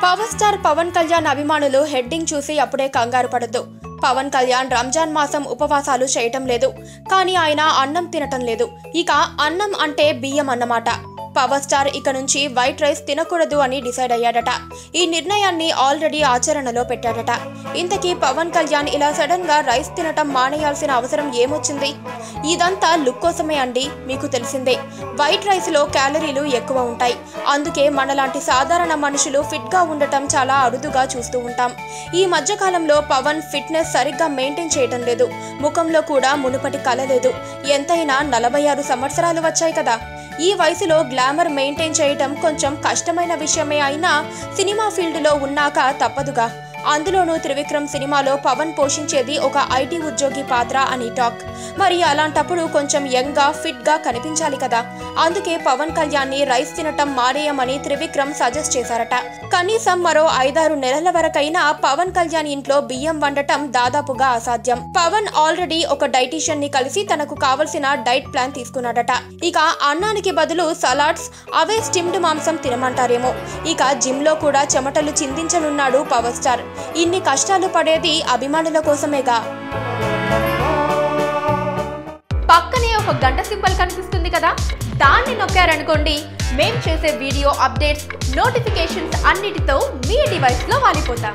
Power star Pawan Kalyan అభిమానులు heading చూసి అప్పుడే కంగారు పడద్దు. పవన్ కళ్యాణ్ రంజాన్ మాసం ఉపవాసాలు చేయటం లేదు, కానీ ఆయన అన్నం తినటం లేదు. ఇక అన్నం అంటే బియ్యం అన్నమాట. పవర్ స్టార్ ఇక నుంచి వైట్ రైస్ తినకూడదు అని డిసైడ్ అయ్యాడట. ఈ నిర్ణయాన్ని ఆల్రెడీ ఆచరణలో పెట్టాడట. ఇంతకీ పవన్ కళ్యాణ్ ఇలా సడన్ గా రైస్ తినటం మానేయాల్సిన అవసరం ఏమొచ్చింది? ఇదంతా లుక్ కోసమే అండి. మీకు తెలిసిందే, వైట్ రైస్ లో క్యాలరీలు ఎక్కువ ఉంటాయి. అందుకే మనలాంటి సాధారణ మనుషులు ఫిట్ గా ఉండటం చాలా అరుదుగా చూస్తూ ఉంటాం. ఈ మధ్యకాలంలో పవన్ ఫిట్నెస్ సరిగ్గా మెయింటైన్ చేయటం లేదు. ముఖంలో కూడా మునుపటి కళ లేదు. ఎంతైనా 46 సంవత్సరాలు వచ్చాయి కదా. ఈ వయసులో గ్లామర్ మెయింటైన్ చేయటం కొంచెం కష్టమైన విషయమే అయినా సినిమా ఫీల్డ్లో ఉన్నాక తప్పదుగా. అందులోనూ త్రివిక్రమ్ సినిమాలో పవన్ పోషించేది ఒక ఐటీ ఉద్యోగి పాత్ర అని టాక్. మరి అలాంటప్పుడు కొంచెం యంగ్ గా ఫిట్ గా కనిపించాలి కదా. అందుకే పవన్ కళ్యాణ్ ని రైస్ తినటం మానేయమని త్రివిక్రమ్ సజెస్ట్ చేశారట. కనీసం మరో 5-6 నెలల వరకైనా పవన్ కళ్యాణ్ ఇంట్లో బియ్యం వండటం దాదాపుగా అసాధ్యం. పవన్ ఆల్రెడీ ఒక డైటీషియన్ ని కలిసి తనకు కావలసిన డైట్ ప్లాన్ తీసుకున్నాడట. ఇక అన్నానికి బదులు సలాడ్స్, అవే స్టిమ్డ్ మాంసం తినమంటారేమో. ఇక జిమ్ లో కూడా చెమటలు చిందించనున్నాడు పవర్ స్టార్. ఇన్ని కష్టాలు పడేది అభిమానుల కోసమేగా. పక్కనే ఒక గంట సింబల్ కనిపిస్తుంది కదా, దాన్ని నొక్కారనుకోండి, మేం చేసే వీడియో అప్డేట్స్, నోటిఫికేషన్స్ అన్నిటితో మీ డివైస్ లో వాలిపోతాం.